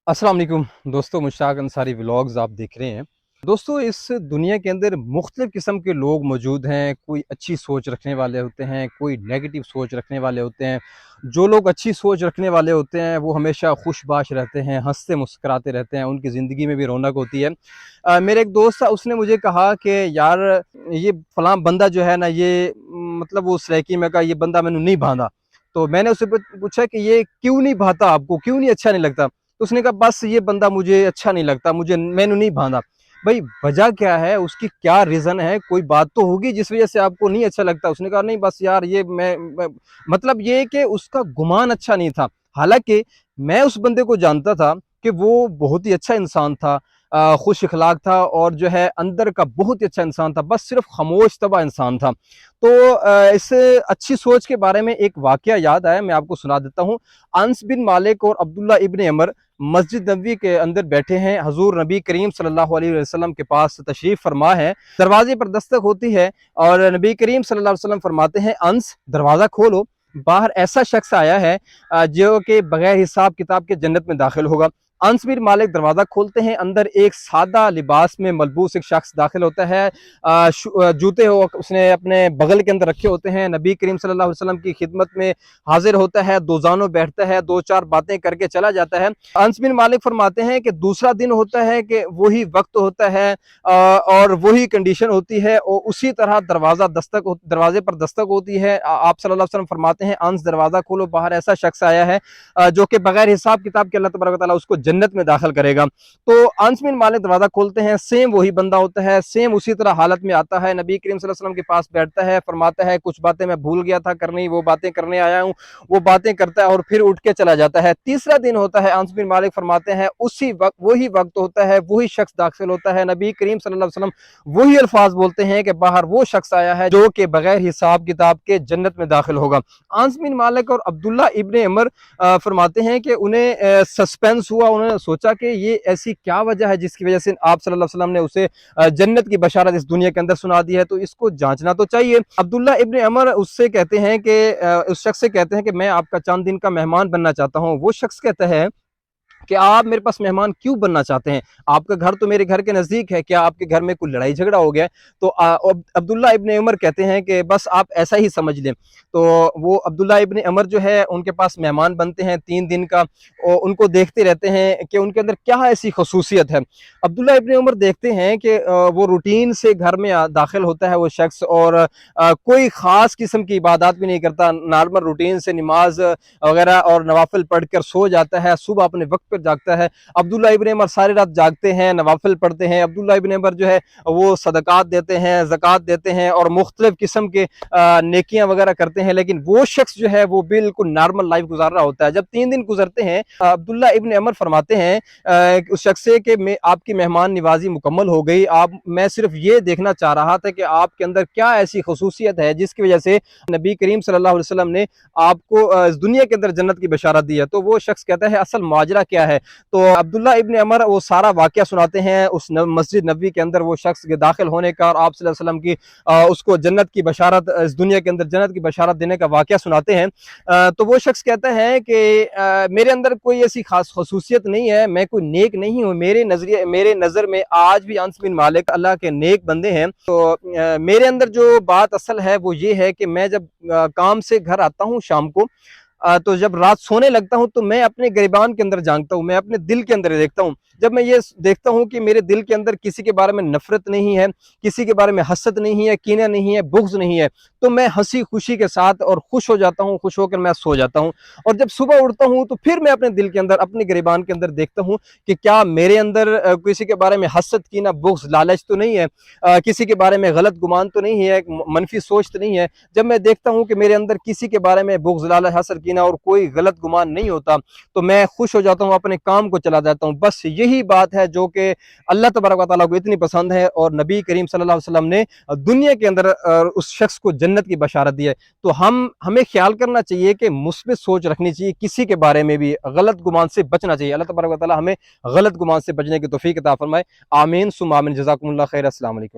अस्सलाम वालेकुम दोस्तों, मुश्ताक अंसारी व्लॉग्स आप देख रहे हैं। दोस्तों, इस दुनिया के अंदर मुख्तलिफ़ किस्म के लोग मौजूद हैं। कोई अच्छी सोच रखने वाले होते हैं, कोई नेगेटिव सोच रखने वाले होते हैं। जो लोग अच्छी सोच रखने वाले होते हैं वो हमेशा खुशबाश रहते हैं, हंसते मुस्कुराते रहते हैं, उनकी ज़िंदगी में भी रौनक होती है। मेरा एक दोस्त था, उसने मुझे कहा कि यार ये फ़लाँ बंदा जो है ना, ये मतलब वो सराइकी में कहा, ये बंदा मैंने नहीं भांदा। तो मैंने उससे पूछा कि ये क्यों नहीं भाता, आपको क्यों नहीं अच्छा नहीं लगता? तो उसने कहा बस ये बंदा मुझे अच्छा नहीं लगता, मुझे मैंने नहीं भांदा। भाई वजह क्या है, उसकी क्या रीज़न है? कोई बात तो होगी जिस वजह से आपको नहीं अच्छा लगता। उसने कहा नहीं बस यार ये मैं मतलब ये कि उसका गुमान अच्छा नहीं था। हालाँकि मैं उस बंदे को जानता था कि वो बहुत ही अच्छा इंसान था, खुश इखलाक था और जो है अंदर का बहुत ही अच्छा इंसान था, बस सिर्फ खामोश तबा इंसान था। तो इस अच्छी सोच के बारे में एक वाकया याद आया, मैं आपको सुना देता हूँ। अनस बिन मालिक और अब्दुल्ला इब्न अमर मस्जिद नबवी के अंदर बैठे हैं। हजूर नबी करीम सल्लल्लाहु अलैहि वसल्लम के पास तशरीफ फरमा है। दरवाजे पर दस्तक होती है और नबी करीम सल्लल्लाहु अलैहि वसल्लम फरमाते हैं अंस दरवाज़ा खोलो। बाहर ऐसा शख्स आया है जो कि बगैर हिसाब किताब के जन्नत में दाखिल होगा। अंस बिन मालिक दरवाज़ा खोलते हैं, अंदर एक सादा लिबास में मलबूस एक शख्स दाखिल होता है। जूते हो उसने अपने बगल के अंदर रखे होते हैं। नबी करीम सल्लल्लाहु अलैहि वसल्लम की खिदमत में हाजिर होता है, दो जानों बैठता है, दो चार बातें करके चला जाता है। अंस बिन मालिक फरमाते हैं कि दूसरा दिन होता है कि वही वक्त होता है और वही कंडीशन होती है और उसी तरह दरवाजे पर दस्तक होती है। आप सल्लल्लाहु अलैहि वसल्लम फरमाते हैं अंस दरवाज़ा खोलो, बाहर ऐसा शख्स आया है जो कि बगैर हिसाब किताब के अल्लाह तबारक व तआला उसको जन्नत में दाखिल करेगा। तो अंस बिन मालिक दरवाज़ा खोलते हैं, सेम वही बंदा होता है, सेम उसी तरह हालत में आता है, नबी करीम सल्लल्लाहु अलैहि वसल्लम के पास बैठता है, फरमाता है कुछ बातें मैं भूल गया था करनी, वो बातें करने आया हूँ। वो बातें करता है और फिर उठ के चला जाता है। तीसरा दिन होता है, अंस बिन मालिक फरमाते हैं उसी वक्त वही वक्त होता है, वही शख्स दाखिल होता है, नबी करीम सल्लल्लाहु अलैहि वसल्लम वही अल्फाज बोलते हैं कि बाहर वो शख्स आया है जो कि बगैर हिसाब किताब के जन्नत में दाखिल होगा। अंस बिन मालिक और अब्दुल्ला इब्न अमर फरमाते हैं कि उन्हें सस्पेंस हुआ, उन्होंने सोचा कि ये ऐसी क्या वजह है जिसकी वजह से आप सल्लल्लाहु अलैहि वसल्लम ने उसे जन्नत की बशारत इस दुनिया के अंदर सुना दी है, तो इसको जांचना तो चाहिए। अब्दुल्ला इब्न अमर उससे कहते हैं कि उस शख्स से कहते हैं कि मैं आपका चंद दिन का मेहमान बनना चाहता हूँ। वो शख्स कहता है कि आप मेरे पास मेहमान क्यों बनना चाहते हैं? आपका घर तो मेरे घर के नज़दीक है, क्या आपके घर में कोई लड़ाई झगड़ा हो गया है? तो अब्दुल्ला इब्न उमर कहते हैं कि बस आप ऐसा ही समझ लें। तो वो अब्दुल्ला इब्न उमर जो है उनके पास मेहमान बनते हैं 3 दिन का और उनको देखते रहते हैं कि उनके अंदर क्या ऐसी ख़ुसूसियत है। अब्दुल्ला इब्न उमर देखते हैं कि वो रूटीन से घर में दाखिल होता है वो शख्स और कोई ख़ास किस्म की इबादत भी नहीं करता, नॉर्मल रूटीन से नमाज वगैरह और नवाफिल पढ़कर सो जाता है, सुबह अपने वक्त पर जागता है। अब्दुल्ला इब्न उमर सारी रात जागते हैं, नवाफिल पढ़ते हैं। अब्दुल्ला इब्न उमर जो है वो सदकात देते हैं, ज़कात देते हैं और मुख्तलिफ किस्म के नेकियां वगैरह करते हैं, लेकिन वो शख्स जो है वो बिल्कुल नॉर्मल लाइफ गुजार रहा होता है। जब 3 दिन गुजरते हैं, अब्दुल्ला इब्न उमर फरमाते हैं उस शख्स से कि मैं आपकी मेहमान नवाजी मुकम्मल हो गई, आप मैं सिर्फ ये देखना चाह रहा था कि आपके अंदर क्या ऐसी खसूसियत है जिसकी वजह से नबी करीम सल्लल्लाहु अलैहि वसल्लम ने आपको इस दुनिया के अंदर जन्नत की बशारत दी है। तो वो शख्स कहता है असल माजरा क्या है? तो अब्दुल्ला इब्न अमर वो सारा वाकया सुनाते हैं उस मस्जिद नबवी के अंदर वो शख्स के दाखिल होने का और आप सल्लल्लाहु अलैहि वसल्लम की उसको जन्नत की बशारत, इस दुनिया के अंदर जन्नत की बशारत देने का वाकया सुनाते हैं। तो वो शख्स कहता है कि मेरे अंदर कोई ऐसी खास खसूसियत नहीं है, मैं कोई नेक नहीं हूँ, मेरे नज़र में आज भी अंस बिन मालिक अल्लाह के नेक बंदे हैं। तो मेरे अंदर जो बात असल है वो ये है कि मैं जब काम से घर आता हूँ शाम को, तो जब रात सोने लगता हूँ तो मैं अपने गिरबान के अंदर झांकता हूँ, मैं अपने दिल के अंदर देखता हूँ। जब मैं ये देखता हूँ कि मेरे दिल के अंदर किसी के बारे में नफरत नहीं है, किसी के बारे में हसद नहीं है, कीना नहीं है, बुग़्ज़ नहीं है, तो मैं हंसी खुशी के साथ और खुश हो जाता हूँ, खुश होकर मैं सो जाता हूँ। और जब सुबह उठता हूँ तो फिर मैं अपने दिल के अंदर, अपने गिरबान के अंदर देखता हूँ कि क्या मेरे अंदर किसी के बारे में हसद, कीना, बुग़्ज़, लालच तो नहीं है, किसी के बारे में गलत गुमान तो नहीं है, मनफी सोच तो नहीं है। जब मैं देखता हूँ कि मेरे अंदर किसी के बारे में बुग़्ज़, लालच, हसद, कीना और कोई गलत गुमान नहीं होता, तो मैं खुश हो जाता हूँ, अपने काम को चला जाता हूँ। बस यही बात है जो कि अल्लाह तबारक व तआला को इतनी पसंद है और नबी करीम सल्लल्लाहु अलैहि वसल्लम ने दुनिया के अंदर उस शख्स को जन्नत की बशारत दी है। तो हमें ख्याल करना चाहिए कि मुस्बित सोच रखनी चाहिए, किसी के बारे में भी गलत गुमान से बचना चाहिए। अल्लाह तबारक व तआला हमें गलत गुमान से बचने की तौफीक अता फरमाए। आमीन सुम्मा आमीन। जज़ाकुमुल्लाह खैर। अस्सलाम वालेकुम।